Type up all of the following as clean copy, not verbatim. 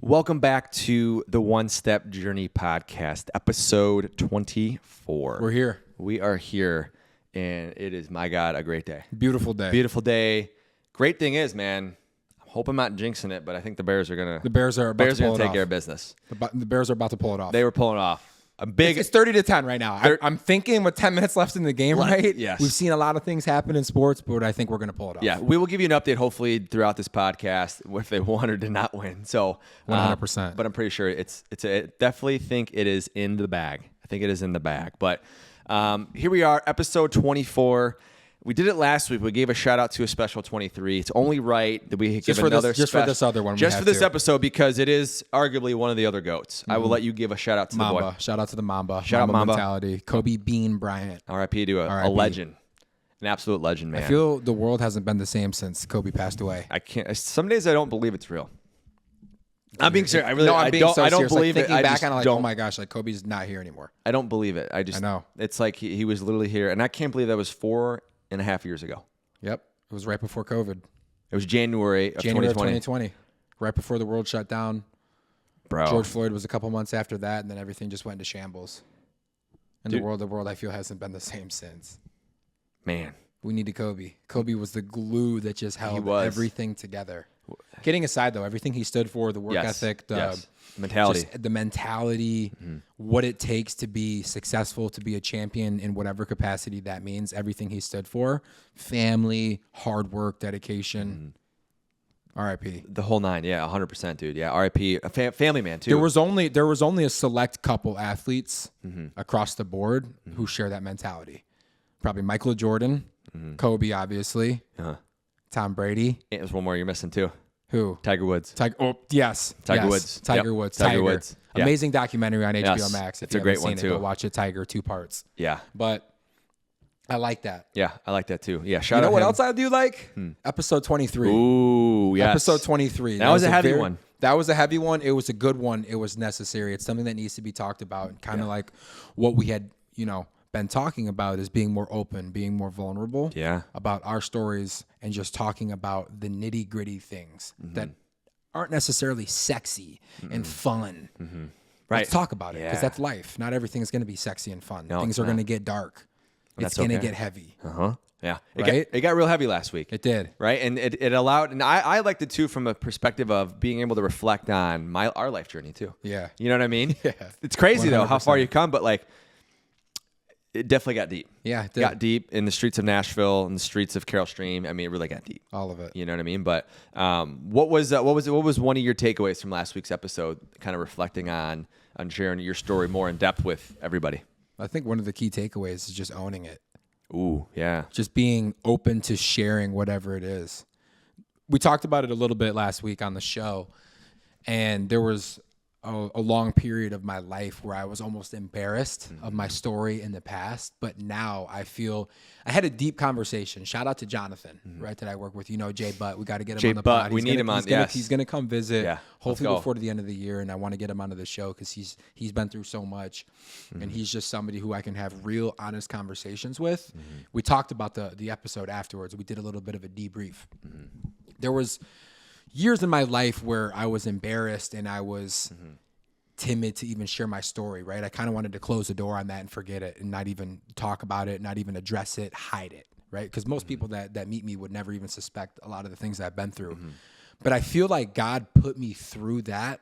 Welcome back to the One Step Journey podcast, episode 24. We're here. We are here, and it is, my God, a great day. Beautiful day. Beautiful day. Great thing is, man, I hope I'm not jinxing it, but I think the Bears are going to take care of business. The Bears are about to pull it off. They were pulling it off. It's 30-10 right now. I'm thinking with 10 minutes left in the game, right? Yes. We've seen a lot of things happen in sports, but I think we're going to pull it off. Yeah, we will give you an update, hopefully, throughout this podcast, if they won or did not win. So 100%. But I'm pretty sure I definitely think it is in the bag. I think it is in the bag. But here we are, episode 24. We did it last week. We gave a shout out to a special 23. It's only right that we give another just for this other one. Just for this episode, because it is arguably one of the other GOATs. I will let you give a shout out to Mamba. the boy. Shout out to the Mamba. Shout out Mamba mentality. Kobe Bean Bryant. R.I.P. to a legend. An absolute legend, man. I feel the world hasn't been the same since Kobe passed away. I can't. Some days I don't believe it's real. I'm being serious. I'm being so I don't serious. believe like, it. I back just on don't. Oh my gosh, like Kobe's not here anymore. I don't believe it. I know. It's like he was literally here, and I can't believe that was 4.5 years ago. Yep. It was right before COVID. It was January of 2020. Right before the world shut down. Bro. George Floyd was a couple months after that, and then everything just went into shambles. And the world, I feel, hasn't been the same since. Man. We needed Kobe. Kobe was the glue that just held everything together. Kidding aside, though, everything he stood for, the work ethic, the mentality, what it takes to be successful, to be a champion in whatever capacity that means, everything he stood for, family, hard work, dedication, R.I.P. The whole nine, yeah, 100%, dude. Yeah, R.I.P. A family man, too. There was only a select couple athletes across the board who share that mentality. Probably Michael Jordan, Kobe, obviously, Tom Brady. There's one more you're missing, too. Who? Tiger Woods. Yes. Tiger Woods. Tiger Woods. Tiger Woods. Yeah. Amazing documentary on HBO Max. If it's a great one, seen too. Go watch it. Tiger, 2 parts. Yeah. But I like that. Yeah, I like that, too. Yeah, shout out. You know what else I do like? Episode 23. Ooh, yes. Episode 23. That was a heavy one. That was a heavy one. It was a good one. It was necessary. It's something that needs to be talked about. And kind of like what we had, been talking about is being more open, being more vulnerable about our stories, and just talking about the nitty gritty things that aren't necessarily sexy and fun. Right. Let's talk about it, because that's life. Not everything is going to be sexy and fun. No, things are going to get dark. It's going to get heavy. Yeah. Right? It got real heavy last week. It did. Right. And it allowed, and I liked it too from a perspective of being able to reflect on our life journey too. Yeah. You know what I mean? Yeah. It's crazy 100%. though how far you come, but like it definitely got deep. Yeah, it did. Got deep in the streets of Nashville, in the streets of Carroll Stream. I mean, it really got deep. All of it. You know what I mean? But what was one of your takeaways from last week's episode? Kind of reflecting on sharing your story more in depth with everybody. I think one of the key takeaways is just owning it. Ooh, yeah. Just being open to sharing whatever it is. We talked about it a little bit last week on the show, and there was a long period of my life where I was almost embarrassed of my story in the past. But now I feel I had a deep conversation. Shout out to Jonathan, right, that I work with. Jay Butt. We got to get him on the pod. We need him on. He's going to come visit, hopefully before the end of the year. And I want to get him onto the show because he's been through so much. And he's just somebody who I can have real, honest conversations with. We talked about the episode afterwards. We did a little bit of a debrief. There was years in my life where I was embarrassed and I was timid to even share my story, right? I kind of wanted to close the door on that and forget it and not even talk about it, not even address it, hide it, right? Because most people that meet me would never even suspect a lot of the things that I've been through. But I feel like God put me through that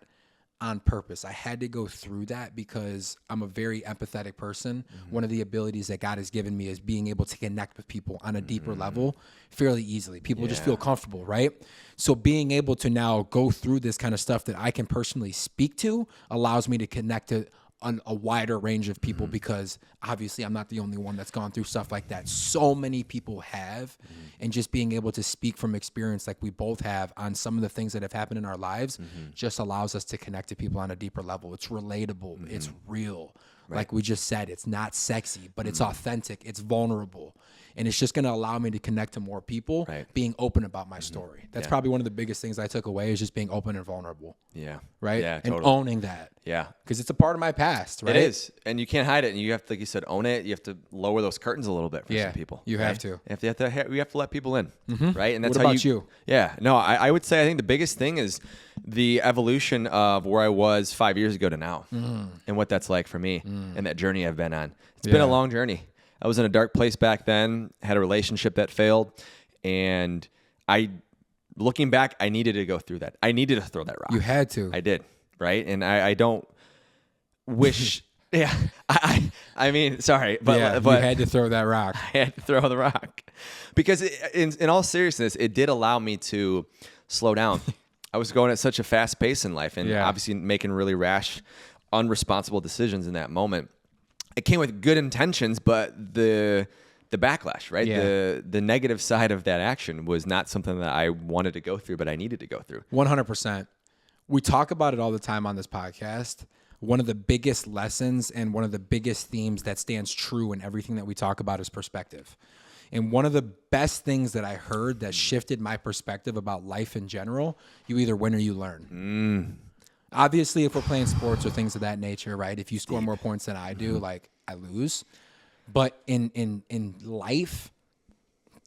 on purpose. I had to go through that because I'm a very empathetic person. One of the abilities that God has given me is being able to connect with people on a deeper level fairly easily. People just feel comfortable, right? So being able to now go through this kind of stuff that I can personally speak to allows me to connect to on a wider range of people because obviously I'm not the only one that's gone through stuff like that. So many people have, and just being able to speak from experience like we both have on some of the things that have happened in our lives just allows us to connect to people on a deeper level. It's relatable. It's real. Right. Like we just said, it's not sexy, but it's authentic. It's vulnerable. And it's just going to allow me to connect to more people, being open about my story. That's probably one of the biggest things I took away is just being open and vulnerable. Yeah. Right? Yeah, and totally. owning that. Yeah. Because it's a part of my past, right? It is. And you can't hide it. And you have to, like you said, own it. You have to lower those curtains a little bit for some people. You have to. You have to let people in. Right? And that's what about you? Yeah. No, I would say I think the biggest thing is the evolution of where I was 5 years ago to now and what that's like for me and that journey I've been on. It's been a long journey. I was in a dark place back then, had a relationship that failed, and looking back, I needed to go through that. I needed to throw that rock. You had to. I did, right? And I don't wish... Yeah, I mean, sorry, but you had to throw that rock. I had to throw the rock because in all seriousness, it did allow me to slow down. I was going at such a fast pace in life and obviously making really rash, unresponsible decisions in that moment. It came with good intentions, but the backlash, right? Yeah. The negative side of that action was not something that I wanted to go through, but I needed to go through. 100%. We talk about it all the time on this podcast. One of the biggest lessons and one of the biggest themes that stands true in everything that we talk about is perspective. And one of the best things that I heard that shifted my perspective about life in general, you either win or you learn. Obviously, if we're playing sports or things of that nature, right? If you score more points than I do, like I lose. But in life,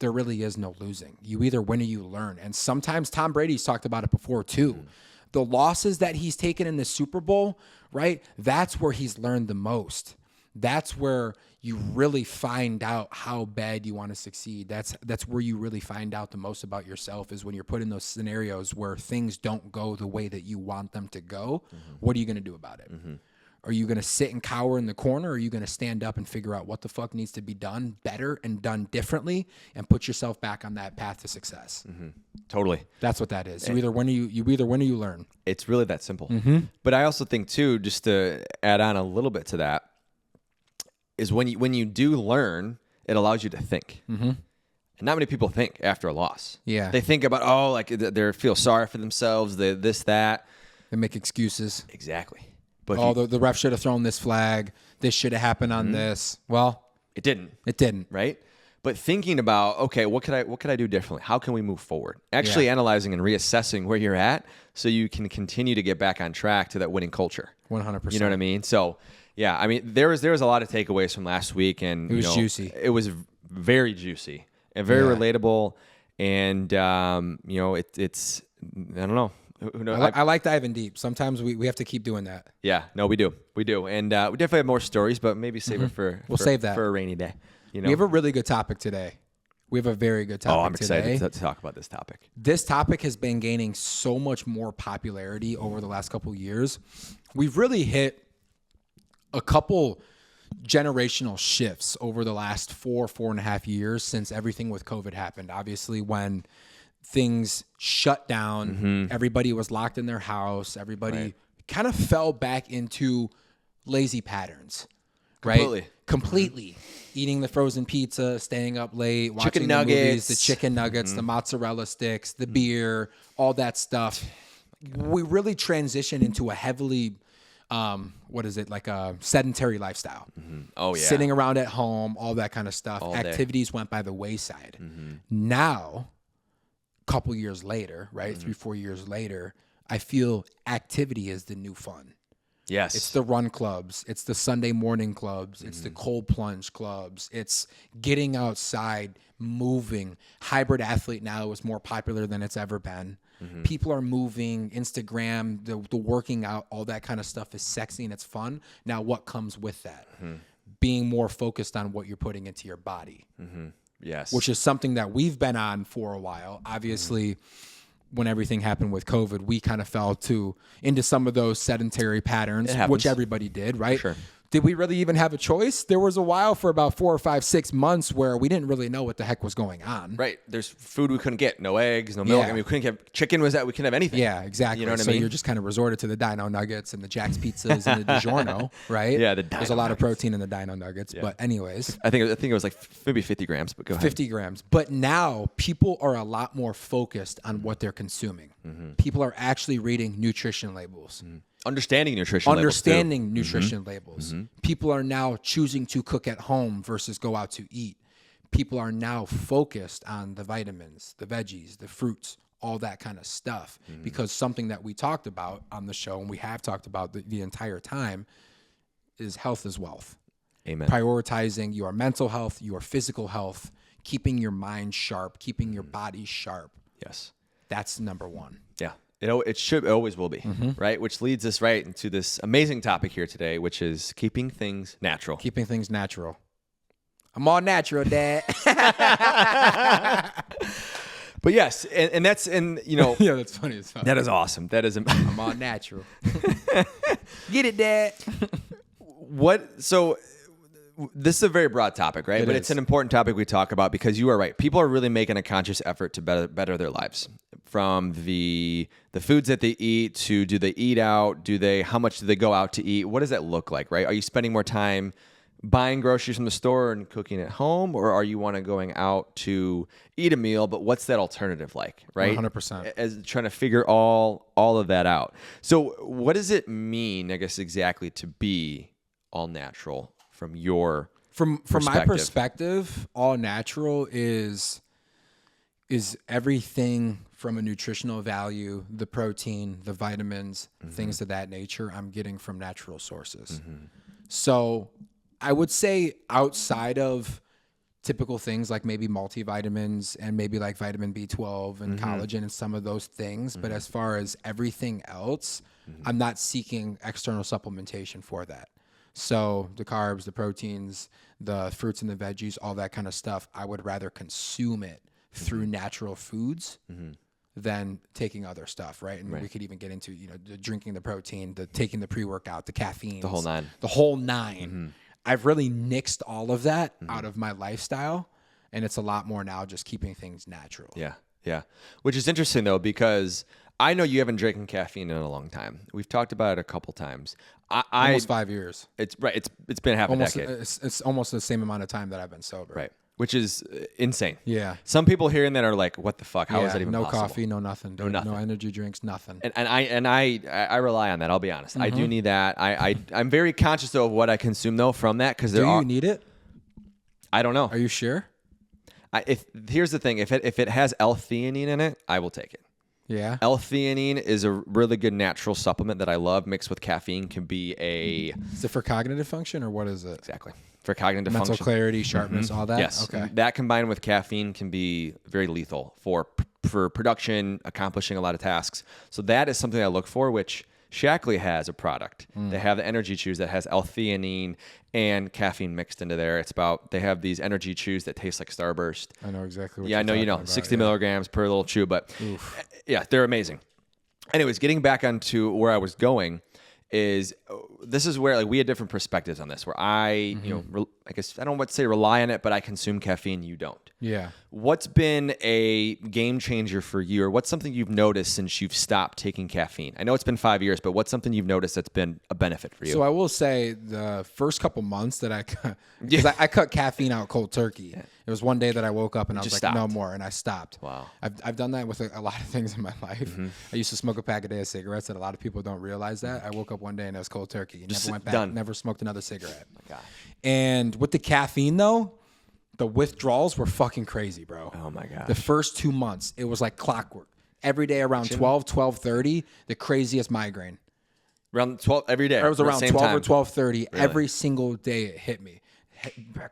there really is no losing. You either win or you learn. And sometimes Tom Brady's talked about it before too. The losses that he's taken in the Super Bowl, right? That's where he's learned the most. That's where you really find out how bad you want to succeed. That's where you really find out the most about yourself is when you're put in those scenarios where things don't go the way that you want them to go. What are you going to do about it? Are you going to sit and cower in the corner, or are you going to stand up and figure out what the fuck needs to be done better and done differently and put yourself back on that path to success? Totally. That's what that is. You either win or you learn. It's really that simple. But I also think too, just to add on a little bit to that, is when you do learn, it allows you to think. And not many people think after a loss. Yeah. They think about, like they feel sorry for themselves, this, that. They make excuses. Exactly. But the ref should have thrown this flag. This should have happened on this. Well, it didn't. It didn't. Right? But thinking about, okay, what could I do differently? How can we move forward? Actually analyzing and reassessing where you're at so you can continue to get back on track to that winning culture. 100%. You know what I mean? So, yeah, I mean, there was a lot of takeaways from last week, and it was juicy. It was very juicy and very relatable, and it's I don't know. I like diving deep. Sometimes we have to keep doing that. Yeah, no, we do, and we definitely have more stories, but maybe save it for save that for a rainy day. We have a really good topic today. We have a very good topic today. I'm excited to talk about this topic. This topic has been gaining so much more popularity over the last couple of years. We've really hit a couple generational shifts over the last 4.5 years since everything with COVID happened. Obviously, when things shut down, everybody was locked in their house. Everybody kind of fell back into lazy patterns, right? Completely. Eating the frozen pizza, staying up late, watching the movies, the chicken nuggets, the mozzarella sticks, the beer, all that stuff. We really transitioned into a heavily, like a sedentary lifestyle. Oh, yeah. Sitting around at home, all that kind of stuff. Activities went by the wayside. Now, a couple years later, right? 3-4 years later, I feel activity is the new fun. Yes. It's the run clubs. It's the Sunday morning clubs. It's the cold plunge clubs. It's getting outside, moving. Hybrid athlete now is more popular than it's ever been. People are moving. Instagram, the working out, all that kind of stuff is sexy and it's fun. Now, what comes with that? Being more focused on what you're putting into your body. Yes. Which is something that we've been on for a while. Obviously, when everything happened with COVID, we kind of fell into some of those sedentary patterns, which everybody did, right? Sure. Did we really even have a choice? There was a while for about 4 or 5, 6 months where we didn't really know what the heck was going on. Right. There's food we couldn't get. No eggs, no milk. I mean, we couldn't have chicken. We couldn't have anything. Yeah, exactly. You know what so I mean? You're just kind of resorted to the Dino Nuggets and the Jack's Pizzas and the DiGiorno, right? Yeah, there's a lot of protein in the Dino Nuggets. Yeah. But anyways. I think it was like maybe 50 grams, but go ahead. 50 grams. But now people are a lot more focused on what they're consuming. People are actually reading nutrition labels. Understanding nutrition labels. People are now choosing to cook at home versus go out to eat. People are now focused on the vitamins, the veggies, the fruits, all that kind of stuff. Because something that we talked about on the show, and we have talked about the entire time, is health is wealth. Amen. Prioritizing your mental health, your physical health, keeping your mind sharp, keeping your body sharp. Yes. That's number one. Yeah. It always will be, right? Which leads us right into this amazing topic here today, which is keeping things natural. Keeping things natural. I'm all natural, Dad. But yes, and that's, and you know, yeah, that's funny as fuck. That is awesome. That is, I'm all natural. Get it, Dad. So this is a very broad topic, right? But it's an important topic we talk about because you are right. People are really making a conscious effort to better their lives. From the foods that they eat to, do they eat out? How much do they go out to eat? What does that look like, right? Are you spending more time buying groceries from the store and cooking at home, or are you going out to eat a meal? But what's that alternative like, right? 100%. As trying to figure all of that out. So what does it mean, I guess, exactly to be all natural from your from my perspective? All natural is everything from a nutritional value, the protein, the vitamins, things of that nature I'm getting from natural sources. So I would say outside of typical things like maybe multivitamins and maybe like vitamin B12 and collagen and some of those things. But as far as everything else, I'm not seeking external supplementation for that. So the carbs, the proteins, the fruits and the veggies, all that kind of stuff, I would rather consume it through natural foods than taking other stuff, right? And we could even get into, the drinking the protein, the taking the pre-workout, the caffeine. The whole nine. The whole nine. I've really nixed all of that out of my lifestyle, and it's a lot more now just keeping things natural. Yeah. Which is interesting, though, because I know you haven't drinking caffeine in a long time. We've talked about it a couple times. Almost 5 years. It's right. It's been half a decade. It's almost the same amount of time that I've been sober. Right. Which is insane. Yeah. Some people hearing that are like, "What the fuck? How is that even possible?" No coffee, no nothing, dude. No energy drinks, nothing. And I rely on that. I'll be honest. I do need that. I'm very conscious though of what I consume though from that because do you need it? I don't know. Are you sure? Here's the thing. If it has L-theanine in it, I will take it. Yeah. L-theanine is a really good natural supplement that I love. Mixed with caffeine can be a. Is it for cognitive function or what is it? Exactly. For cognitive mental function. clarity, sharpness, all that? Yes. Okay. That combined with caffeine can be very lethal for production, accomplishing a lot of tasks. So that is something I look for, which Shackley has a product. They have the energy chews that has L-theanine and caffeine mixed into there. They have these energy chews that taste like Starburst. I know exactly what I know about, 60 milligrams per little chew, but yeah, they're amazing. Anyways, getting back onto where I was going is this is where we had different perspectives on this, where I guess I don't want to say rely on it, but I consume caffeine, you don't. Yeah. What's been a game changer for you, or what's something you've noticed since you've stopped taking caffeine? I know it's been 5 years, but what's something you've noticed that's been a benefit for you? So I will say the first couple months that I cut caffeine out cold turkey. Yeah. It was one day that I woke up and I was like, no more, and I stopped. Wow. I've done that with a lot of things in my life. I used to smoke a pack a day of cigarettes, that a lot of people don't realize that. I woke up one day and it was cold turkey. Never went back. Never smoked another cigarette. Oh my God. And with the caffeine though, the withdrawals were fucking crazy, bro. Oh my God. The first 2 months, it was like clockwork. Every day around 12:30, the craziest migraine. Around 12 every day. It was around 12 or 12:30. Really? Every single day it hit me.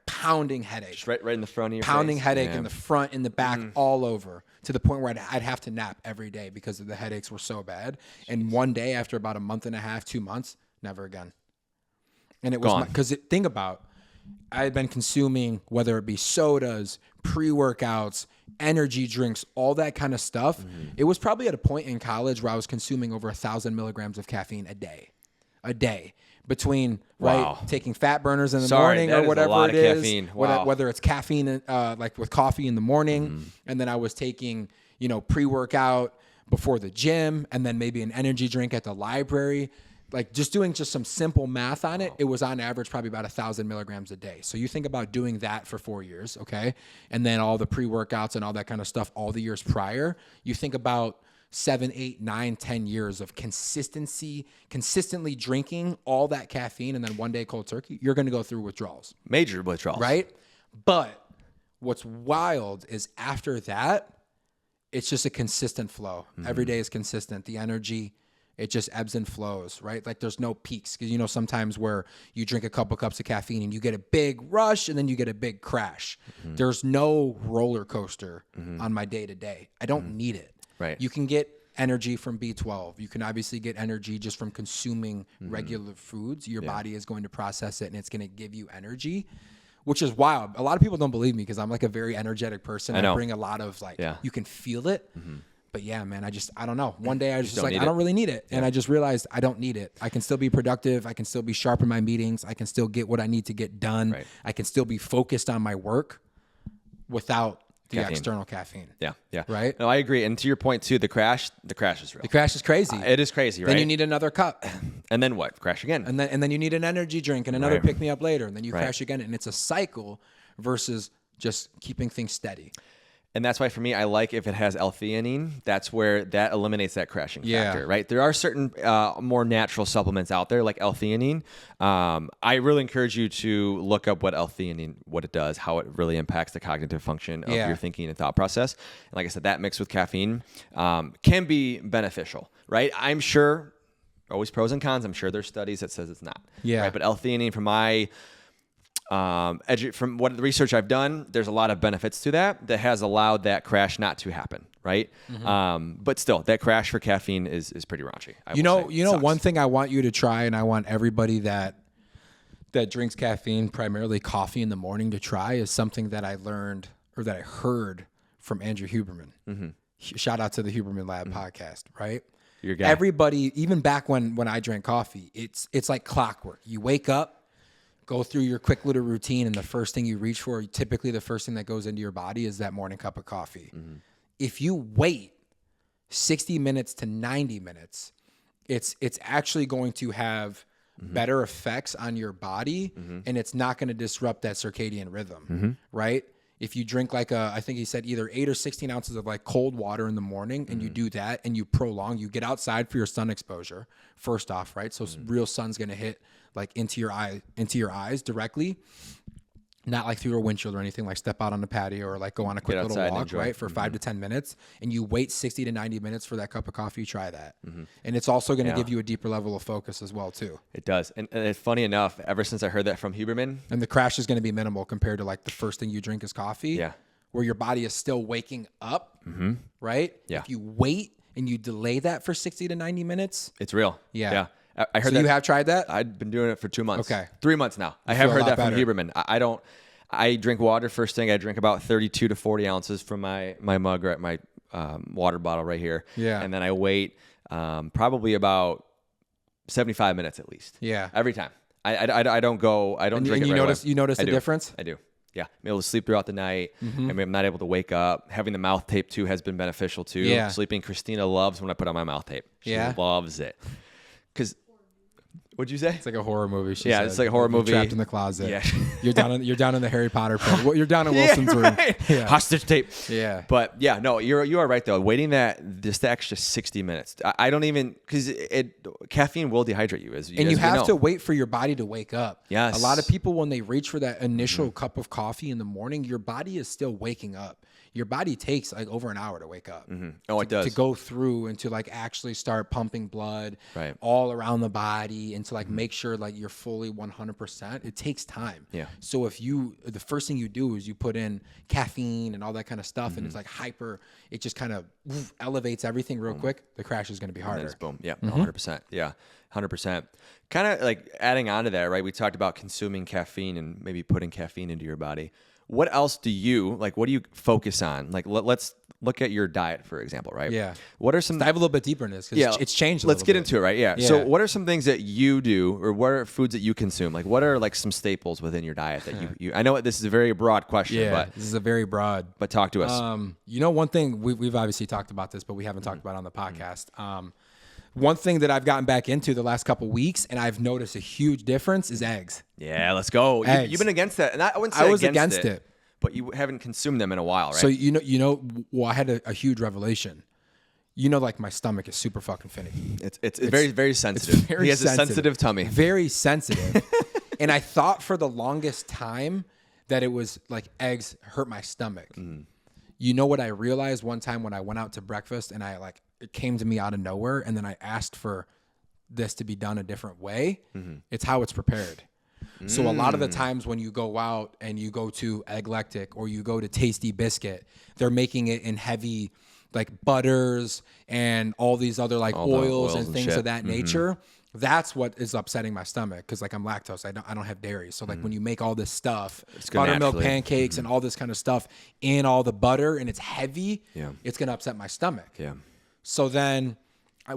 Pounding headache. Just right in the front of your Pounding face. headache in the front, in the back, all over, to the point where I'd have to nap every day because the headaches were so bad. And one day, after about a month and a half, 2 months, never again. And it was because think about, I had been consuming, whether it be sodas, pre-workouts, energy drinks, all that kind of stuff. It was probably at a point in college where I was consuming over 1,000 milligrams of caffeine a day. Between taking fat burners in the morning or whatever it is, caffeine. Wow. Whether it's caffeine like with coffee in the morning, and then I was taking pre-workout before the gym, and then maybe an energy drink at the library. Like just doing some simple math on it, it was on average probably about 1,000 milligrams a day. So you think about doing that for 4 years, okay, and then all the pre-workouts and all that kind of stuff all the years prior. You think about 7, 8, 9, 10 years of consistently drinking all that caffeine, and then one day cold turkey, you're going to go through withdrawals. Major withdrawals. Right? But what's wild is after that, it's just a consistent flow. Every day is consistent. The energy, it just ebbs and flows, right? Like there's no peaks. Because sometimes where you drink a couple cups of caffeine and you get a big rush and then you get a big crash. There's no roller coaster on my day to day. I don't need it. Right. You can get energy from B12. You can obviously get energy just from consuming regular foods. Your body is going to process it and it's going to give you energy, which is wild. A lot of people don't believe me because I'm like a very energetic person. I bring a lot of like, you can feel it. But yeah, man, I don't know. One day I was just like, I don't really need it. And I just realized I don't need it. I can still be productive. I can still be sharp in my meetings. I can still get what I need to get done. Right. I can still be focused on my work without the external caffeine. Yeah. Right? No, I agree. And to your point too, the crash is real. The crash is crazy. It is crazy, right? Then you need another cup. And then what? Crash again. And then you need an energy drink and another pick me up later. And then you crash again. And it's a cycle versus just keeping things steady. And that's why for me, I like if it has L-theanine. That's where that eliminates that crashing factor, right? There are certain more natural supplements out there like L-theanine. I really encourage you to look up what L-theanine, what it does, how it really impacts the cognitive function of your thinking and thought process. And like I said, that mixed with caffeine can be beneficial, right? I'm sure, always pros and cons. I'm sure there's studies that says it's not. Yeah. Right? But L-theanine, from my from what the research I've done, there's a lot of benefits to that has allowed that crash not to happen, right? But still, that crash for caffeine is pretty raunchy. You know, one thing I want you to try, and I want everybody that drinks caffeine, primarily coffee in the morning, to try, is something that I learned or that I heard from Andrew Huberman. Shout out to the Huberman Lab podcast, right? Your guy. Everybody, even back when I drank coffee, it's like clockwork. You wake up, go through your quick little routine, and the first thing you reach for, typically the first thing that goes into your body, is that morning cup of coffee. If you wait 60 minutes to 90 minutes, it's actually going to have better effects on your body, and it's not going to disrupt that circadian rhythm, right? If you drink I think he said either 8 or 16 ounces of like cold water in the morning, and you do that and you prolong, you get outside for your sun exposure first off, right? So real sun's going to hit like into your eyes directly, not like through a windshield or anything, like step out on the patio or like go on a quick little walk, right? For 5 to 10 minutes, and you wait 60 to 90 minutes for that cup of coffee, try that. And it's also going to give you a deeper level of focus as well too. It does. And it's funny enough, ever since I heard that from Huberman. And the crash is going to be minimal compared to like the first thing you drink is coffee, where your body is still waking up, right? Yeah. If you wait and you delay that for 60 to 90 minutes. It's real. Yeah. I heard so you have tried that? I've been doing it for 2 months. Okay. 3 months now. I have heard that from Huberman. I drink water first thing. I drink about 32 to 40 ounces from my mug or at my water bottle right here. Yeah. And then I wait probably about 75 minutes at least. Yeah. Every time. I don't go. I don't drink it right away. You notice the difference? I do. Yeah. I'm able to sleep throughout the night. I mean, I'm not able to wake up. Having the mouth tape too has been beneficial too. Yeah. Sleeping. Christina loves when I put on my mouth tape. She loves it. Because what'd you say? It's like a horror movie. It's like a horror movie. Trapped in the closet. Yeah. You're down in the Harry Potter pit. Well, you're down in Wilson's room. Yeah. Hostage tape. Yeah. But yeah, no, you are right though. Waiting just the extra 60 minutes. I don't even, because caffeine will dehydrate you. And you have to wait for your body to wake up. Yes. A lot of people, when they reach for that initial cup of coffee in the morning, your body is still waking up. Your body takes like over an hour to wake up. Oh, it does. To go through and to like actually start pumping blood all around the body and to like make sure like you're fully 100%. It takes time. Yeah. So if the first thing you do is you put in caffeine and all that kind of stuff and it's like it just kind of elevates everything real quick, the crash is going to be harder. Boom. Yeah. 100%. Yeah. 100%. Kind of like adding on to that, right? We talked about consuming caffeine and maybe putting caffeine into your body. What else do you focus on? Like, let's look at your diet, for example, right? Yeah. What are some? Dive a little bit deeper in this because it's changed a little bit. Let's get into it, right? Yeah. So what are some things that you do or what are foods that you consume? Like, what are like some staples within your diet that you I know this is a very broad question, but this is a very broad. But talk to us. One thing we've obviously talked about this, but we haven't talked about it on the podcast. One thing that I've gotten back into the last couple of weeks, and I've noticed a huge difference, is eggs. Yeah, let's go. You've been against that, and I wouldn't say I was against it, but you haven't consumed them in a while, right? So I had a huge revelation. Like my stomach is super fucking finicky. It's very, very sensitive. He has a sensitive tummy. Very sensitive. And I thought for the longest time that it was like eggs hurt my stomach. You know what I realized one time when I went out to breakfast and it came to me out of nowhere, and then I asked for this to be done a different way. It's how it's prepared. So a lot of the times when you go out and you go to Egg Lectic or you go to Tasty Biscuit, they're making it in heavy like butters and all these other like oils and things of that nature, that's what is upsetting my stomach because like I'm lactose. I don't have dairy. So like when you make all this stuff, buttermilk pancakes and all this kind of stuff in all the butter and it's heavy, it's going to upset my stomach. Yeah. So then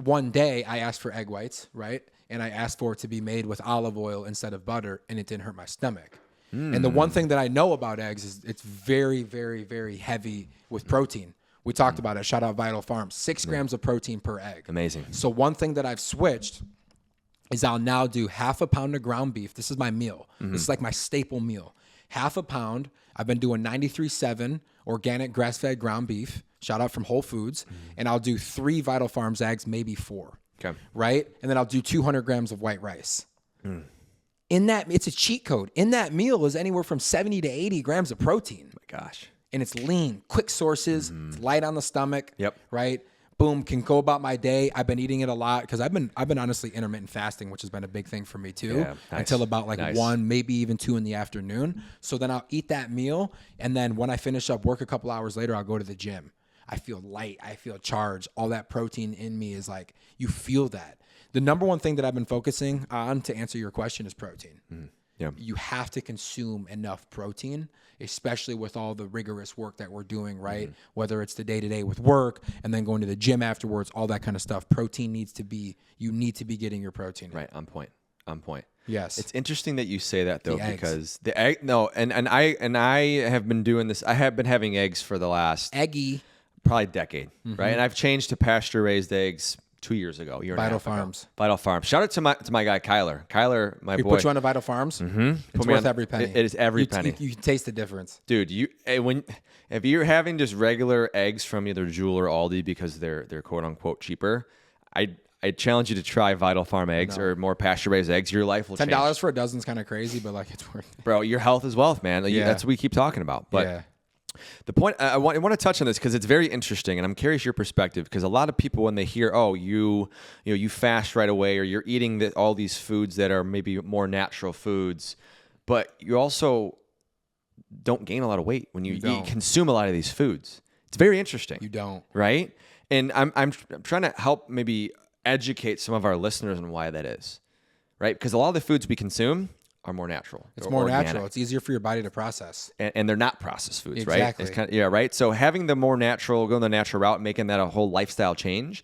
one day I asked for egg whites, right? And I asked for it to be made with olive oil instead of butter, and it didn't hurt my stomach. And the one thing that I know about eggs is it's very, very, very heavy with protein. We talked about it. Shout out Vital Farms. 6 grams of protein per egg. Amazing. So one thing that I've switched is I'll now do half a pound of ground beef. This is my meal. This is like my staple meal. Half a pound. I've been doing 93.7 organic grass-fed ground beef. Shout out from Whole Foods. And I'll do 3 Vital Farms eggs, maybe 4. Okay. Right? And then I'll do 200 grams of white rice. In that, it's a cheat code. In that meal is anywhere from 70 to 80 grams of protein. Oh my gosh. And it's lean, quick sources, it's light on the stomach. Yep. Right? Boom, can go about my day. I've been eating it a lot because I've been honestly intermittent fasting, which has been a big thing for me too. Yeah, nice. Until about like 1, maybe even 2 in the afternoon. So then I'll eat that meal, and then when I finish up work a couple hours later, I'll go to the gym. I feel light. I feel charged. All that protein in me is like, you feel that. The number one thing that I've been focusing on to answer your question is protein. Yeah. You have to consume enough protein, especially with all the rigorous work that we're doing, right? Whether it's the day-to-day with work and then going to the gym afterwards, all that kind of stuff. Protein needs to be, you need to be getting your protein. Right. On point. Yes. It's interesting that you say that though, because the egg, and I have been doing this. I have been having eggs for the last probably decade, right? And I've changed to pasture-raised eggs 2 years ago. Vital Farms. Vital Farms. Shout out to my guy Kyler. Kyler, my boy. Put you on a Vital Farms. It's worth every penny. It is every penny. You can taste the difference, dude. If you're having just regular eggs from either Jewel or Aldi because they're quote unquote cheaper, I challenge you to try Vital Farm eggs or more pasture raised eggs. Your life will change. $10 for a dozen is kind of crazy, but like it's worth it. Bro, your health is wealth, man. That's what we keep talking about. But the point I want to touch on this because it's very interesting, and I'm curious your perspective because a lot of people when they hear, oh, you fast right away, or you're eating all these foods that are maybe more natural foods, but you also don't gain a lot of weight when you consume a lot of these foods. It's very interesting. You don't, right? And I'm trying to help maybe educate some of our listeners on why that is, right? Because a lot of the foods we consume are more natural. It's more organic. Natural. It's easier for your body to process. And they're not processed foods, exactly. right? It's kind of, right? So having the more natural, going the natural route, making that a whole lifestyle change,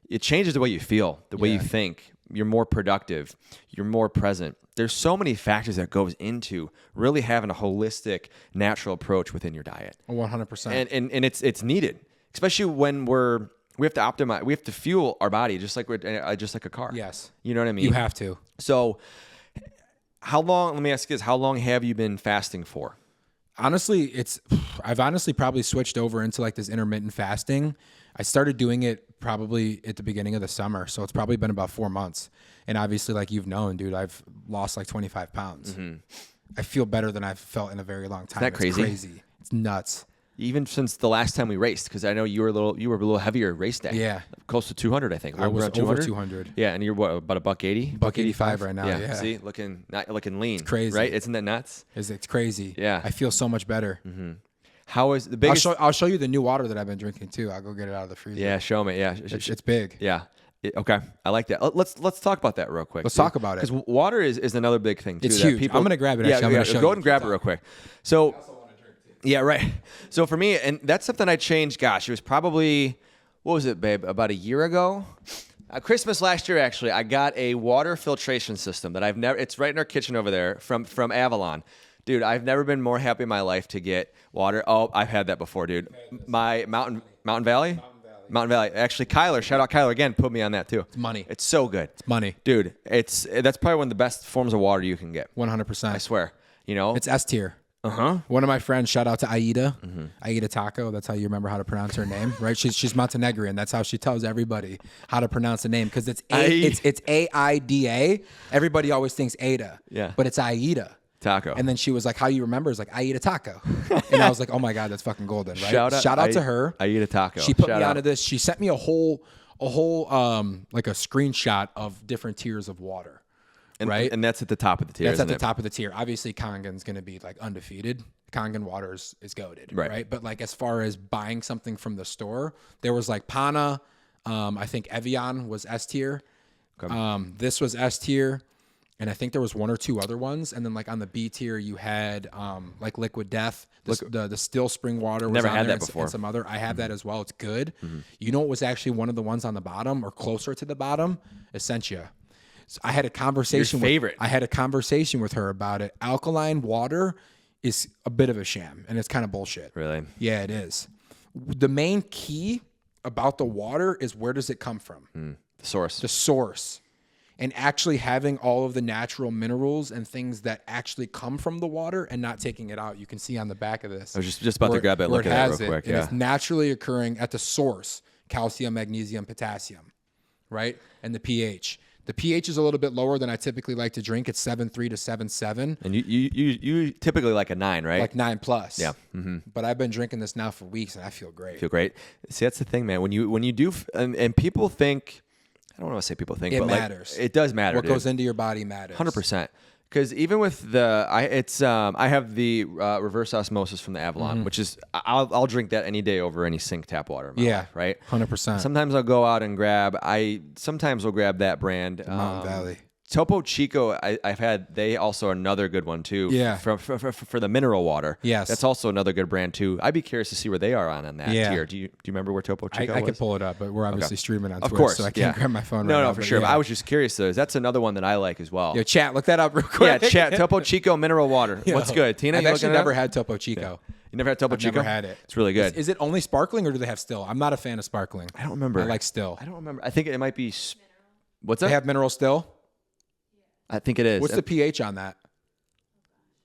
it changes the way you feel, the way you think. You're more productive. You're more present. There's so many factors that goes into really having a holistic, natural approach within your diet. 100%. And it's needed, especially when we have to optimize. We have to fuel our body just like a car. Yes. You know what I mean? You have to. So let me ask you this, how long have you been fasting for? Honestly, I've honestly probably switched over into like this intermittent fasting. I started doing it probably at the beginning of the summer. So it's probably been about 4 months. And obviously, like you've known, dude, I've lost like 25 pounds. I feel better than I've felt in a very long time. Isn't that crazy? It's crazy. It's nuts. Even since the last time we raced, because I know you were a little heavier race day. Yeah, close to 200, I think. I was over 200. Yeah, and you're what, about $180? $185 right now. Yeah. See, looking lean. It's crazy, right? Isn't that nuts? It's crazy. Yeah, I feel so much better. How is the biggest? I'll show you the new water that I've been drinking too. I'll go get it out of the freezer. Yeah, show me. Yeah, it's big. Yeah. Okay, I like that. Let's talk about that real quick. Let's talk about it. Because water is another big thing too. It's huge. I'm gonna grab it. Actually. I'm gonna show you. Go ahead and grab it real quick. So. Yeah, right. So for me, and that's something I changed. Gosh, it was probably, what was it, babe? About a year ago? Christmas last year, actually, I got a water filtration system that I've never, it's right in our kitchen over there from Avalon. Dude, I've never been more happy in my life to get water. Oh, I've had that before, dude. My Mountain Valley? Mountain Valley. Actually, Kyler, shout out Kyler again, put me on that too. It's money. It's so good. It's money. Dude, that's probably one of the best forms of water you can get. 100%. I swear. You know? It's S tier. One of my friends, shout out to Aida, Aida Taco. That's how you remember how to pronounce her name, right? She's Montenegrin. That's how she tells everybody how to pronounce the name because it's AIDA. Everybody always thinks Ada, but it's Aida Taco. And then she was like, "How you remember?" It's like Aida Taco, and I was like, "Oh my god, that's fucking golden!" Right? Shout out to her. Aida Taco. She put me onto this. She sent me a whole like a screenshot of different tiers of water. right? And that's at the top of the tier. That's at the it? top of the tier. Obviously, Kangen's going to be like undefeated. Kangen water is goated, right? But like as far as buying something from the store, there was like Pana. I think Evian was S tier. Okay. This was S tier. And I think there was one or two other ones. And then like on the B tier, you had like Liquid Death. The still spring water was never on had there that before. And some other. I have that as well. It's good. You know what was actually one of the ones on the bottom or closer to the bottom? Essentia. So I had a conversation Your favorite. I had a conversation with her about it. Alkaline water is a bit of a sham, and it's kind of bullshit. Really? Yeah, it is. The main key about the water is where does it come from? The source. The source. And actually having all of the natural minerals and things that actually come from the water and not taking it out. You can see on the back of this. I was just about to grab it and look at it real quick. And it's naturally occurring at the source. Calcium, magnesium, potassium, right? And the pH. The pH is a little bit lower than I typically like to drink. It's 7.3 to 7.7. And you typically like a 9, right? Like 9+. Yeah. But I've been drinking this now for weeks and I feel great. Feel great. See, that's the thing, man. When you do, and people think, I don't want to say people think, it but matters. Like, it does matter. What goes into your body matters. 100%. Because even with I have the reverse osmosis from the Avalon, which is I'll drink that any day over any sink tap water. In my life, right? 100%. Sometimes I'll go out and sometimes will grab that brand. Mountain Valley. Topo Chico, I've had. They also another good one too. Yeah. For the mineral water. Yes. That's also another good brand too. I'd be curious to see where they are on that tier. Do you remember where Topo Chico was? I can pull it up, but we're obviously streaming on Twitch, of course, so I can't grab my phone. No, for sure. But I was just curious though. That's another one that I like as well. Yo, chat, look that up real quick. Yeah, chat. Topo Chico mineral water. What's good, Tina? I've actually never had Topo Chico. Yeah. You never had Topo Chico? Never had it. It's really good. Is it only sparkling or do they have still? I'm not a fan of sparkling. I don't remember. I like still. I don't remember. I think it might be. What's that? They have mineral still? I think it is. What's the pH on that?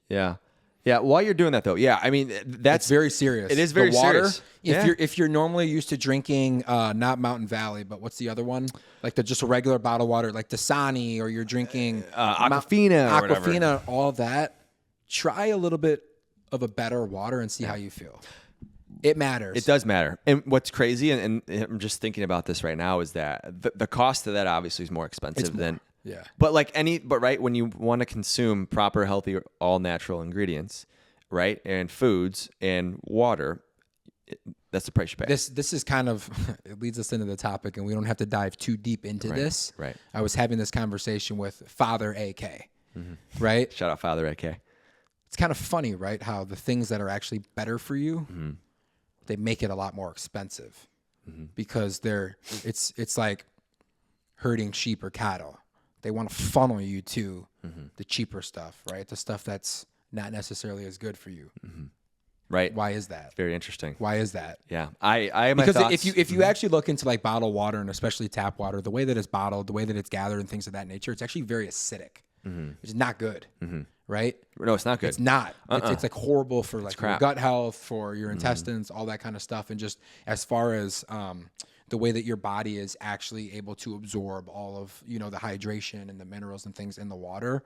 Yeah. Yeah. While you're doing that though, yeah, I mean that's very serious. It is very serious. If you're normally used to drinking not Mountain Valley, but what's the other one? Like just a regular bottled water, like Dasani, or you're drinking Aquafina, all of that. Try a little bit of a better water and see how you feel. It matters. It does matter. And what's crazy, and I'm just thinking about this right now, is that the cost of that obviously is more expensive than. Yeah. But right, when you want to consume proper, healthy, all natural ingredients, right, and foods and water, that's the price you pay. This is kind of, it leads us into the topic, and we don't have to dive too deep into this. Right. I was having this conversation with Father AK, right? Shout out Father AK. It's kind of funny, right, how the things that are actually better for you, they make it a lot more expensive because it's like herding sheep or cattle. They want to funnel you to the cheaper stuff, right? The stuff that's not necessarily as good for you. Right. Why is that? It's very interesting. Why is that? Yeah. I have my because thoughts. if you actually look into like bottled water and especially tap water, the way that it's bottled, the way that it's gathered and things of that nature, it's actually very acidic, which is not good. Right? No, it's not good. It's not. It's like horrible for like your gut health, for your intestines, all that kind of stuff. And just as far as the way that your body is actually able to absorb all of, the hydration and the minerals and things in the water.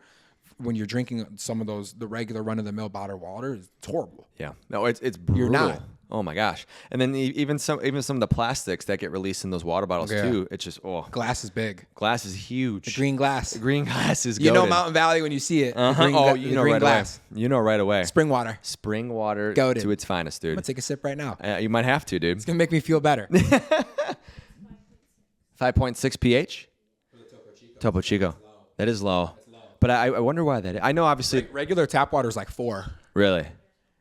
When you're drinking some of those, the regular run-of-the-mill bottled water, it's horrible. Yeah. No, it's brutal. You're not. Oh my gosh. And then even some of the plastics that get released in those water bottles too. It's just Glass is big. Glass is huge. The green glass. The green glass is. You know Mountain Valley when you see it. You know right away. You know right away. Spring water. Spring water Goated. to its finest, dude. I'm gonna take a sip right now. You might have to, dude. It's gonna make me feel better. 5.6 pH. Topo Chico. That is low. But I wonder why that is. I know obviously Regular tap water is like 4. Really.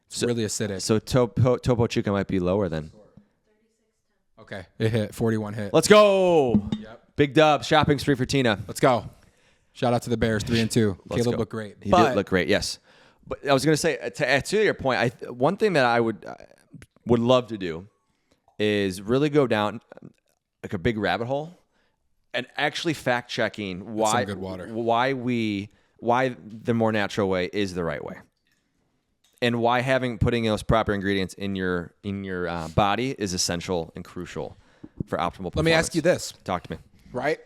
It's really acidic. So Topo Chico might be lower then. Okay, it hit 41 hit. Let's go. Yep. Big dub. Shopping spree for Tina. Let's go. Shout out to the Bears, 3-2. Caleb looked great. He did look great. Yes. But I was gonna say to your point, one thing that I would love to do is really go down like a big rabbit hole and actually fact checking why good water. why the more natural way is the right way. And why putting those proper ingredients in your body is essential and crucial for optimal performance. Let me ask you this. Talk to me. Right?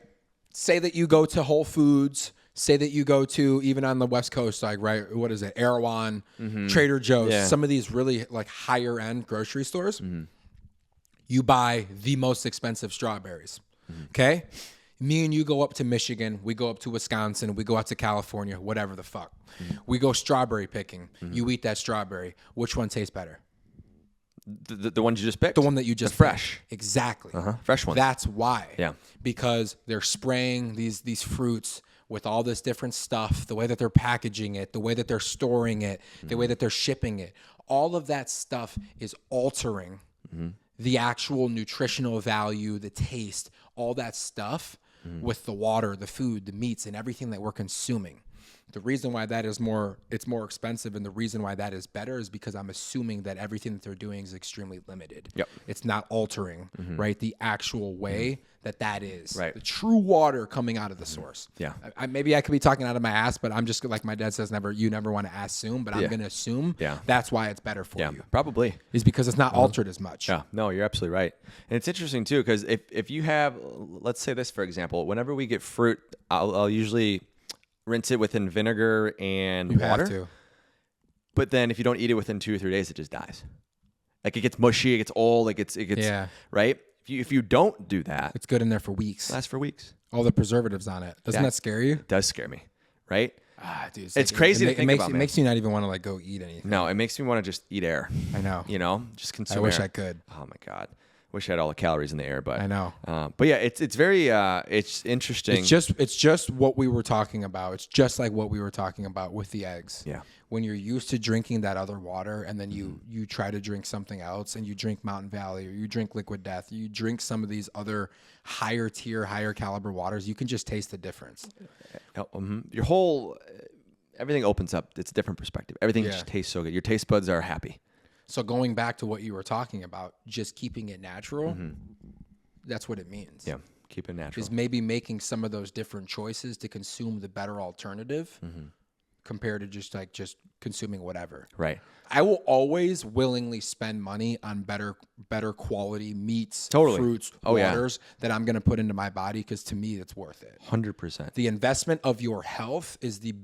Say that you go to Whole Foods. Say that you go to, even on the West Coast, like, right, what is it? Erewhon, Trader Joe's, some of these really like higher end grocery stores. You buy the most expensive strawberries. Okay? Me and you go up to Michigan, we go up to Wisconsin, we go out to California, whatever the fuck. We go strawberry picking. You eat that strawberry. Which one tastes better? The one you just picked? The one that you just fresh. Picked. Exactly. Fresh one. That's why. Yeah. Because they're spraying these fruits with all this different stuff, the way that they're packaging it, the way that they're storing it, the way that they're shipping it. All of that stuff is altering the actual nutritional value, the taste, all that stuff with the water, the food, the meats, and everything that we're consuming. The reason why that is it's more expensive, and the reason why that is better is because I'm assuming that everything that they're doing is extremely limited. Yep. It's not altering, right? The actual way that is. Right. The true water coming out of the source. Yeah. Maybe I could be talking out of my ass, but I'm just like my dad says, you never want to assume, but I'm going to assume that's why it's better for you. Probably. Is because it's not altered as much. Yeah, no, you're absolutely right. And it's interesting too, because if you have, let's say this, for example, whenever we get fruit, I'll usually rinse it within vinegar and water. Have to. But then if you don't eat it within 2 or 3 days, it just dies. Like it gets mushy, it gets old, it gets right? If you don't do that, it's good in there for weeks. It lasts for weeks. All the preservatives on it. Doesn't that scare you? It does scare me, right? Dude, it's crazy to think about, man. It makes you not even want to like go eat anything. No, it makes me want to just eat air. I know. Just consume I wish air. I could. Oh my God. Wish I had all the calories in the air, but I know. But yeah, it's very it's interesting. It's just what we were talking about. It's just like what we were talking about with the eggs. Yeah. When you're used to drinking that other water, and then you try to drink something else, and you drink Mountain Valley, or you drink Liquid Death, you drink some of these other higher tier, higher caliber waters, you can just taste the difference. Your whole everything opens up. It's a different perspective. Everything just tastes so good. Your taste buds are happy. So going back to what you were talking about, just keeping it natural, that's what it means. Yeah, keep it natural. Is maybe making some of those different choices to consume the better alternative compared to just consuming whatever. Right. I will always willingly spend money on better quality meats, fruits, waters that I'm going to put into my body because to me it's worth it. 100%. The investment of your health is the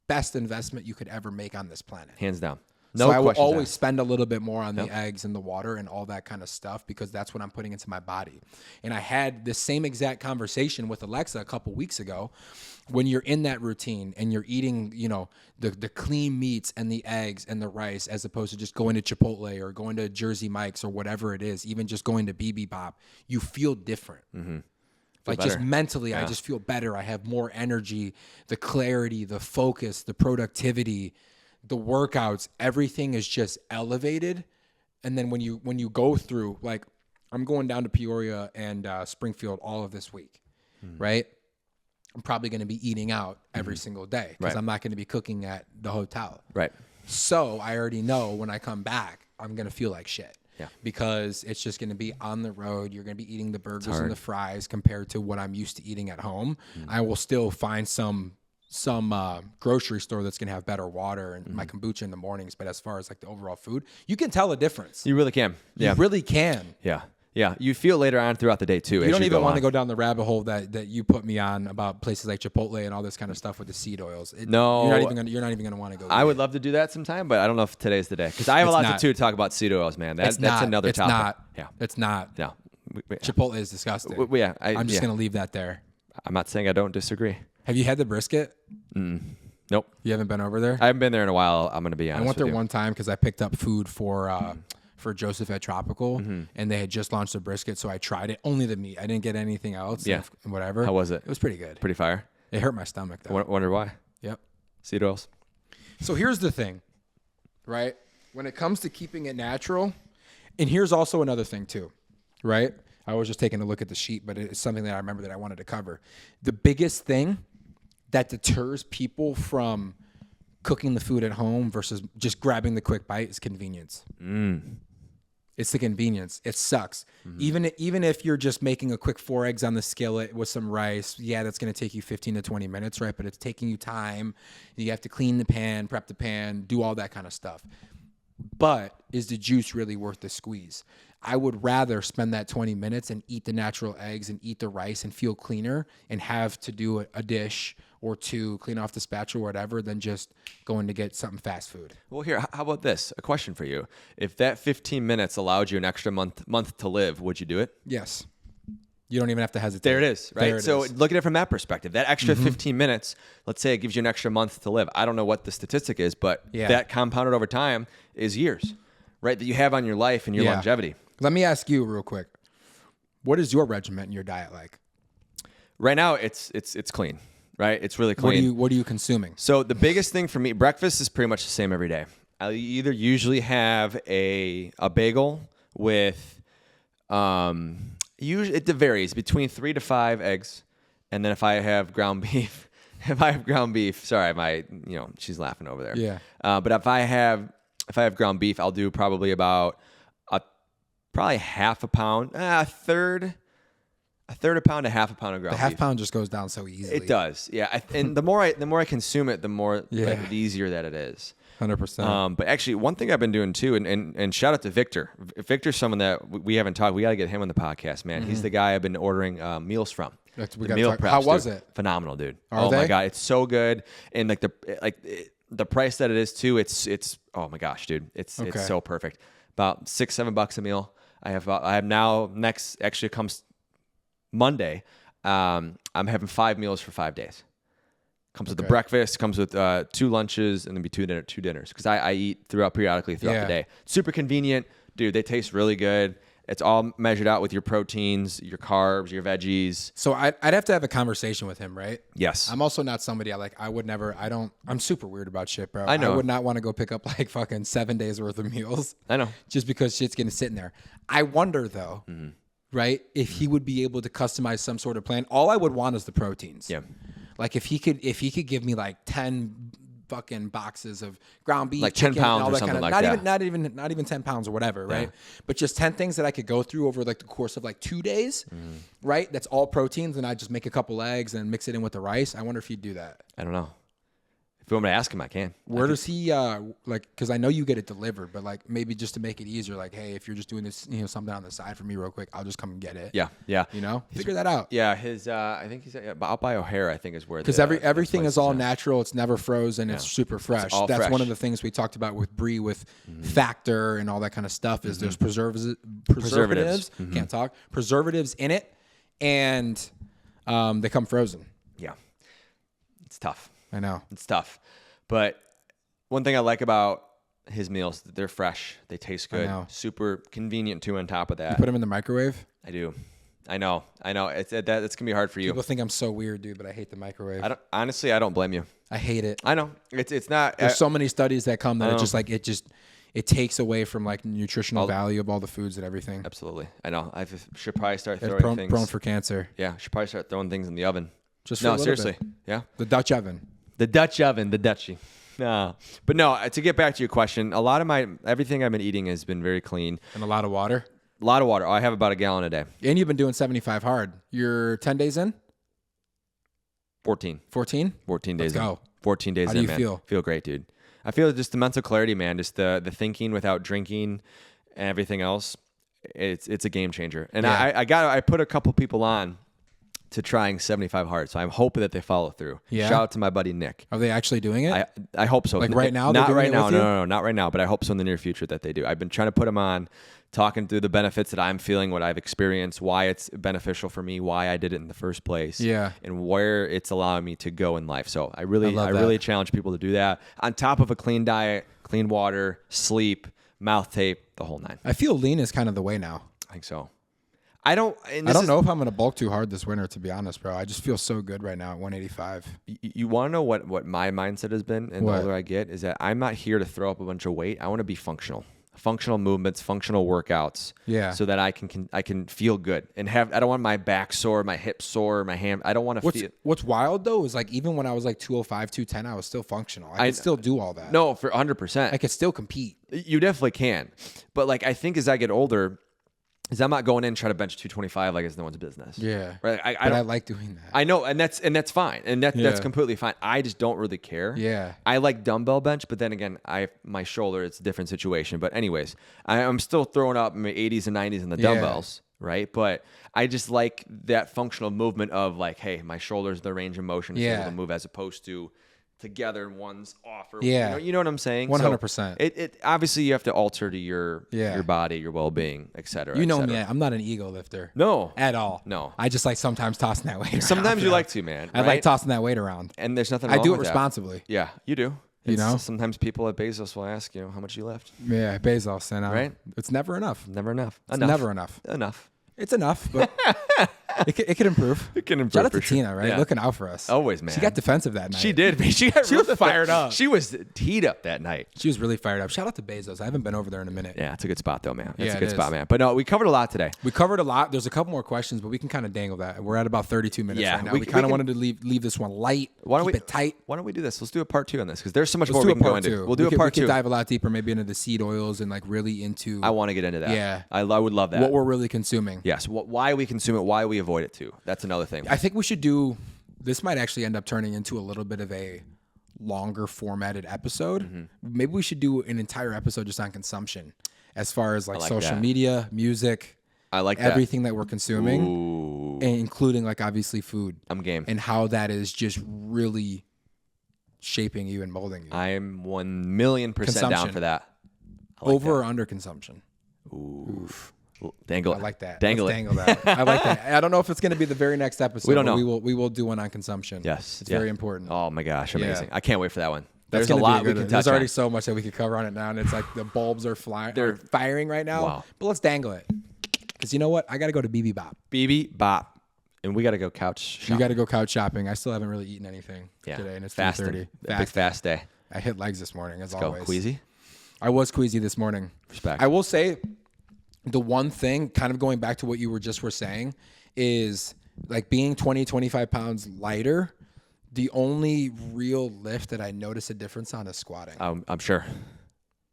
best investment you could ever make on this planet. Hands down. So I will always spend a little bit more on the eggs and the water and all that kind of stuff because that's what I'm putting into my body. And I had the same exact conversation with Alexa a couple weeks ago. When you're in that routine and you're eating, the clean meats and the eggs and the rice, as opposed to just going to Chipotle or going to Jersey Mike's or whatever it is, even just going to BB Bop, you feel different. Like better. Just mentally, I just feel better. I have more energy, the clarity, the focus, the productivity, the workouts, everything is just elevated. And then when you go through, like I'm going down to Peoria and Springfield all of this week, right? I'm probably going to be eating out every single day because I'm not going to be cooking at the hotel. Right. So I already know when I come back, I'm going to feel like shit. Yeah. Because it's just going to be on the road. You're going to be eating the burgers and the fries compared to what I'm used to eating at home. I will still find some grocery store that's going to have better water and my kombucha in the mornings. But as far as like the overall food, you can tell a difference. You really can. Yeah. You really can. Yeah. Yeah. You feel later on throughout the day too. You don't even want to go down the rabbit hole that you put me on about places like Chipotle and all this kind of stuff with the seed oils. No. You're not even going to want to go. I would love to do that sometime, but I don't know if today's the day. Because I have a lot to talk about seed oils, man. That's another topic. Not. Yeah. It's not. No. Chipotle is disgusting. I'm just going to leave that there. I'm not saying I don't disagree. Have you had the brisket? Nope. You haven't been over there? I haven't been there in a while. I'm going to be honest. I went there one time because I picked up food for Joseph at Tropical, and they had just launched a brisket, so I tried it. Only the meat. I didn't get anything else. Yeah. And whatever. How was it? It was pretty good. Pretty fire? It hurt my stomach, though. Wonder why? Yep. Seed oils. So here's the thing, right? When it comes to keeping it natural, and here's also another thing, too, right? I was just taking a look at the sheet, but it's something that I remember that I wanted to cover. The biggest thing that deters people from cooking the food at home versus just grabbing the quick bite is convenience. It's the convenience. It sucks. Even if you're just making a quick 4 eggs on the skillet with some rice, that's going to take you 15 to 20 minutes, right? But it's taking you time. You have to clean the pan, prep the pan, do all that kind of stuff. But is the juice really worth the squeeze? I would rather spend that 20 minutes and eat the natural eggs and eat the rice and feel cleaner and have to do a dish or two, clean off the spatula or whatever, than just going to get something fast food. Well, here, how about this? A question for you. If that 15 minutes allowed you an extra month to live, would you do it? Yes. You don't even have to hesitate. There it is, right? So look at it from that perspective. That extra 15 minutes, let's say it gives you an extra month to live. I don't know what the statistic is, but that compounded over time is years, right? That you have on your life and your longevity. Let me ask you real quick. What is your regimen and your diet like? Right now, it's clean, right? It's really clean. What are you consuming? So the biggest thing for me, breakfast is pretty much the same every day. I either usually have a bagel with, usually it varies between 3 to 5 eggs, and then if I have ground beef, sorry, she's laughing over there. Yeah. But if I have ground beef, I'll do probably about probably half a pound, a third a pound to half a pound of ground beef. The half pound just goes down so easily. It does, yeah. And the more I consume it, the more the easier that it is. 100%. But actually, one thing I've been doing too, and shout out to Victor. Victor's someone that we haven't talked. We got to get him on the podcast, man. He's the guy I've been ordering meals from. How was it? Phenomenal, dude. Oh my god, it's so good. And the price that it is too. It's oh my gosh, dude. It's so perfect. About $6-7 a meal. I have now next actually comes Monday. I'm having 5 meals for 5 days. Comes with the breakfast, comes with 2 lunches, and then be 2 dinners. Because I eat periodically throughout the day. Super convenient. Dude, they taste really good. It's all measured out with your proteins, your carbs, your veggies. So I'd have to have a conversation with him, right? Yes. I'm also not somebody I'm super weird about shit, bro. I know. I would not want to go pick up like fucking 7 days worth of meals. I know. Just because shit's going to sit in there. I wonder though, right? If he would be able to customize some sort of plan. All I would want is the proteins. Yeah. Like if he could give me like 10 fucking boxes of ground beef, like 10 pounds or something like that. Not even 10 pounds or whatever, right? But just 10 things that I could go through over like the course of like 2 days, right? That's all proteins, and I just make a couple eggs and mix it in with the rice. I wonder if he'd do that. I don't know. If you want me to ask him, I can. Where does he because I know you get it delivered, but like maybe just to make it easier, like, hey, if you're just doing this, something on the side for me real quick, I'll just come and get it. Yeah. Figure that out. Yeah, his I think he's out by O'Hare. I think is where because everything is all natural. It's never frozen. It's super fresh. That's fresh. One of the things we talked about with Brie with Factor and all that kind of stuff. Is there's preservatives. Can't talk. Preservatives in it, and they come frozen. Yeah, it's tough. I know. It's tough. But one thing I like about his meals, they're fresh. They taste good. Super convenient too on top of that. You put them in the microwave? I do. I know. It's going to be hard for you. People think I'm so weird, dude, but I hate the microwave. Honestly, I don't blame you. I hate it. I know. It's not. There's so many studies that come that it takes away from like nutritional value of all the foods and everything. Absolutely. I know. I should probably start throwing things. Prone for cancer. Yeah. Should probably start throwing things in the oven. Seriously. Bit. Yeah. The Dutch oven. The Dutch oven, the Dutchie. No. But no, to get back to your question, a lot of everything I've been eating has been very clean. And a lot of water? A lot of water. I have about a gallon a day. And you've been doing 75 hard. You're 10 days in? 14. 14? 14 days Let's go. in. 14 days in, man. How do you feel? Feel great, dude. I feel just the mental clarity, man. Just the thinking without drinking and everything else. It's a game changer. And I put a couple people on to trying 75 hard. So I'm hoping that they follow through. Yeah. Shout out to my buddy Nick. Are they actually doing it? I hope so. Like right now? Not right now. No, not right now. But I hope so in the near future that they do. I've been trying to put them on, talking through the benefits that I'm feeling, what I've experienced, why it's beneficial for me, why I did it in the first place, and where it's allowing me to go in life. So I really challenge people to do that on top of a clean diet, clean water, sleep, mouth tape, the whole 9. I feel lean is kind of the way now. I think so. I don't know if I'm going to bulk too hard this winter, to be honest, bro. I just feel so good right now at 185. You want to know what my mindset has been, and the older I get, is that I'm not here to throw up a bunch of weight. I want to be functional movements, functional workouts, so that I can feel good and have. I don't want my back sore, my hip sore, my hand. I don't want to feel. What's wild though is like even when I was like 205, 210, I was still functional. I could still do all that. No, for 100%. I could still compete. You definitely can, but like I think as I get older. Is I'm not going in and trying to bench 225 like it's no one's business. Yeah. Right. I like doing that. I know. And that's fine. And that's completely fine. I just don't really care. Yeah. I like dumbbell bench, but then again, my shoulder, it's a different situation. But anyways, I'm still throwing up my 80s and 90s in the dumbbells. Right. But I just like that functional movement of like, hey, my shoulder's the range of motion. It's able to move as opposed to together and one's off. Or, Yeah. you know what I'm saying? 100%. So it obviously you have to alter to your body, your well-being, et cetera. You know me, I'm not an ego lifter. No. At all. No. I just like sometimes tossing that weight around. Sometimes you like to, man. I like tossing that weight around. And there's nothing wrong with I do it that. responsibly. Yeah, you do. You know? Sometimes people at Bezos will ask, how much you lift. Yeah, Bezos. And right? It's never enough. Never enough. It's never enough. Enough. It's enough, but it could improve. It can improve. Shout out to sure. Tina, right? Yeah. Looking out for us. Always, man. She got defensive that night. She did. She was fired up. She was teed up that night. She was really fired up. Shout out to Bezos. I haven't been over there in a minute. Yeah, it's a good spot though, man. It's Yeah, a good it spot, is. man. But no, we covered a lot today. We covered a lot. There's a couple more questions, but we can kind of dangle that. We're at about 32 minutes Yeah, right now. we We can- kind of wanted to leave this one light. Keep it tight. Why don't we do this? Let's do a part 2 on this because there's so much Let's more do we a can go part into. two. We'll do a part We 2. could dive a lot deeper, maybe into the seed oils and like really into. I want to get into that. Yeah. I would love that. What we're really consuming. Yes. Why we consume it, why we avoid it too. That's another thing. I think we should do. This might actually end up turning into a little bit of a longer formatted episode. Mm-hmm. Maybe we should do an entire episode just on consumption, as far as like social that. media, music. I like that. Everything that we're consuming, Ooh. and including like obviously food. I'm game. And how that is just really shaping you and molding you. I'm 1,000,000% down Consumption. for that. I like Over or under consumption? that. Oof. Dangle it. I like that. Dangle Let's it. dangle that. I like that. I don't know if it's going to be the very next episode. We don't but know. We will do one on consumption. Yes. It's yeah. very important. Oh my gosh, amazing. I can't wait for that one. That's There's a gonna lot be we good. can touch There's already on. so much that we could cover on it now, and it's like the bulbs are flying. They're firing right now. Wow. But let's dangle it. Because you know what? I got to go to BB Bop. BB Bop. And we got to go couch shopping. You got to go couch shopping. I still haven't really eaten anything Yeah. today, and it's Fasting. 3:30. A big fast day. I hit legs this morning, as Go always. queasy. I was queasy this morning. Respect. I will say the one thing, kind of going back to what you were saying, is like being 20, 25 pounds lighter, the only real lift that I notice a difference on is squatting. I'm sure.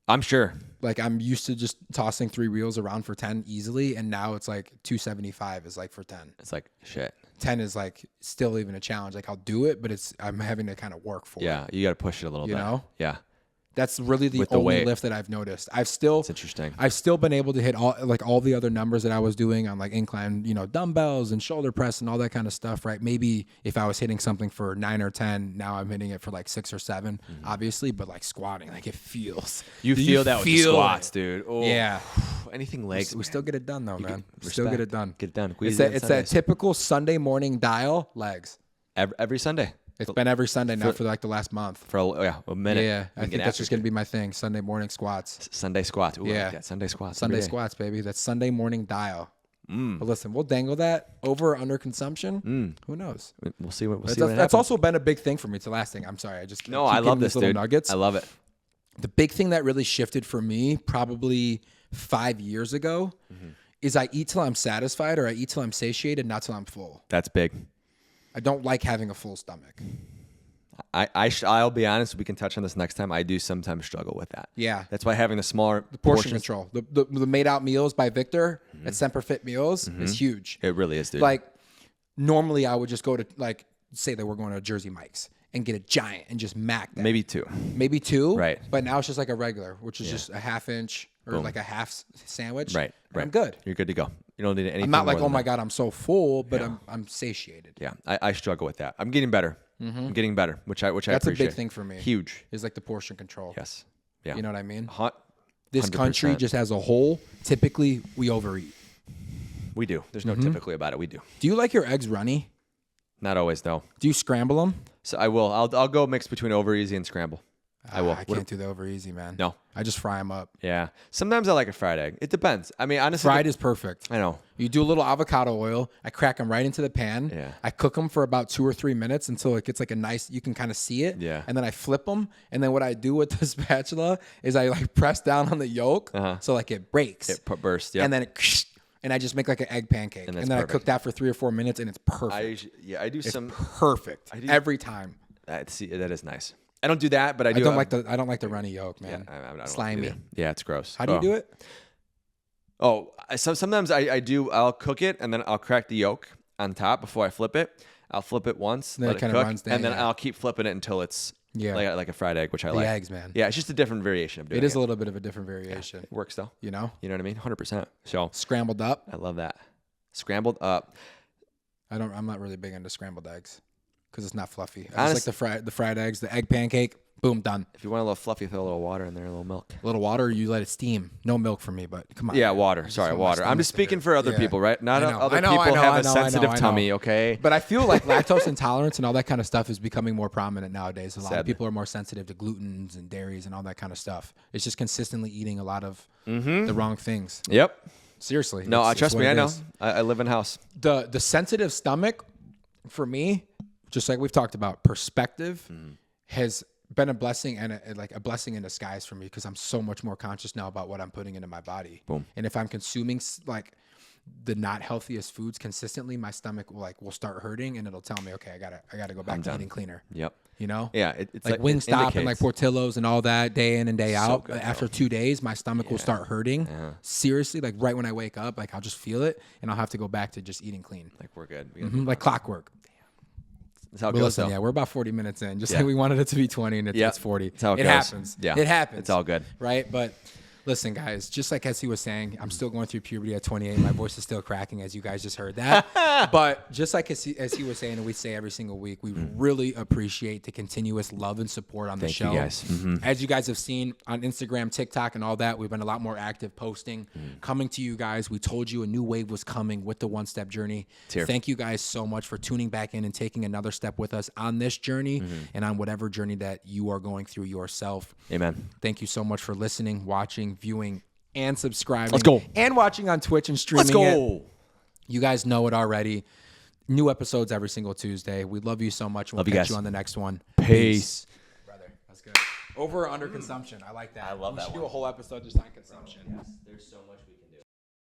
I'm sure. Like I'm used to just tossing 3 reels around for 10 easily, and now it's like 275 is like for 10. It's like shit. 10 is like still even a challenge. Like I'll do it, but I'm having to kind of work for it. Yeah, you got to push it a little bit. You know? Yeah. That's really the With the only weight. lift that I've noticed. It's interesting. I've still been able to hit all the other numbers that I was doing on like incline, dumbbells and shoulder press and all that kind of stuff, right? Maybe if I was hitting something for 9 or 10, now I'm hitting it for like 6 or 7, obviously, but like squatting, like it feels. You feel that with the squats, dude. Oh, Yeah. Anything legs. We still get it done though, man. We still respect. get it done. Get it done. It's Queasy on that Sundays. typical Sunday morning dial legs. Every Sunday. It's been every Sunday now for like the last month. For a minute. Yeah. I think that's just going to be my thing. Sunday morning squats. Sunday squats. Ooh, I Yeah. like that. Sunday squats. Sunday every day. squats, baby. That's Sunday morning dial. But listen, we'll dangle that over or under consumption. Who knows? We'll see what That's happens. also been a big thing for me. It's the last thing. I'm sorry. I just No, keep I love getting this, these little dude. nuggets. I love it. The big thing that really shifted for me probably 5 years ago is I eat till I'm satisfied or I eat till I'm satiated, not till I'm full. That's big. I don't like having a full stomach. I'll be honest. We can touch on this next time. I do sometimes struggle with that. Yeah. That's why having the smaller Portion portions- control. The made out meals by Victor at Semper Fit Meals is huge. It really is, dude. Like normally I would just go to like say that we're going to Jersey Mike's and get a giant and just mac that. maybe 2. Maybe 2. Right. But now it's just like a regular, which is just a half inch or like a half sandwich. Right. And I'm good. You're good to go. You don't need anything. I'm not like, more oh than my that. God, I'm so full, but I'm satiated. Yeah, I struggle with that. I'm getting better. I'm getting better, which I That's appreciate. a big thing for me. Huge. Is like the portion control. Yes. Yeah. You know what I mean? Hot. This country 100%. just as a whole, typically we overeat. We do. There's no typically about it. We do. Do you like your eggs runny? Not always though. Do you scramble them? So I will. I'll go mix between over easy and scramble. I will. I can't do the over easy, man. No. I just fry them up. Yeah. Sometimes I like a fried egg. It depends. I mean, honestly, Fried is perfect. I know. You do a little avocado oil. I crack them right into the pan. Yeah. I cook them for about 2 or 3 minutes until it gets like a nice, you can kind of see it. Yeah. And then I flip them. And then what I do with the spatula is I like press down on the yolk. So like it breaks. It burst. Yeah. And then and I just make like an egg pancake. And that's then I perfect. cook that for 3 or 4 minutes and it's perfect. I do some. Perfect. Every time. See, that is nice. I don't do that, but I do. I don't like the runny yolk, man. I don't Slimy. either. Yeah, it's gross. How do you do it? Sometimes I do. I'll cook it and then I'll crack the yolk on top before I flip it. I'll flip it once, Then let it it kinda cook, runs down, and then yeah. I'll keep flipping it until it's Yeah. like a fried egg, which I like. eggs, man. Yeah, it's just a different variation of doing It is a little bit of a different variation. It works though. You know? You know what I mean? 100%. So Scrambled up. I love that. Scrambled up. I'm not really big into scrambled eggs. because it's not fluffy. I just like the fried eggs, the egg pancake. Boom, done. If you want a little fluffy, throw a little water in there, a little milk. A little water, you let it steam. No milk for me, but come on. Yeah, water. Sorry, water. I'm just speaking for other people, right? Not other people have a sensitive tummy, okay? But I feel like lactose intolerance and all that kind of stuff is becoming more prominent nowadays. A lot of people are more sensitive to glutens and dairies and all that kind of stuff. It's just consistently eating a lot of the wrong things. Yep. Seriously. No, trust me, I know. I live in house. The sensitive stomach, for me, just like we've talked about, perspective has been a blessing and a blessing in disguise for me because I'm so much more conscious now about what I'm putting into my body. Boom. And if I'm consuming like the not healthiest foods consistently, my stomach will start hurting and it'll tell me, okay, I gotta go back to eating cleaner. Yep. You know? Yeah. It's like Wingstop and like Portillo's and all that day in and day out. Good, after 2 days, my stomach will start hurting. Seriously, like right when I wake up, like I'll just feel it and I'll have to go back to just eating clean. Like we're good. Like clockwork. That's how it goes. Listen, we're about 40 minutes in. Just like we wanted it to be 20 and it's 40. That's how it goes. Happens. Yeah. It happens. It's all good. Right? But listen, guys, just like as he was saying, I'm still going through puberty at 28. My voice is still cracking, as you guys just heard that. But just like as he was saying, and we say every single week, we really appreciate the continuous love and support on the show. Thank you guys. As you guys have seen on Instagram, TikTok, and all that, we've been a lot more active posting, coming to you guys. We told you a new wave was coming with the One Step Journey. Thank you guys so much for tuning back in and taking another step with us on this journey and on whatever journey that you are going through yourself. Amen. Thank you so much for listening, watching, viewing, and subscribing. Let's go. And watching on Twitch and streaming Let's go. it. You guys know it already. New episodes every single Tuesday. We love you so much. We'll catch you on the next one. Peace. Brother, that's good. Over or under consumption. I like that. I love that We should one. do a whole episode just on consumption. Yes, there's so much we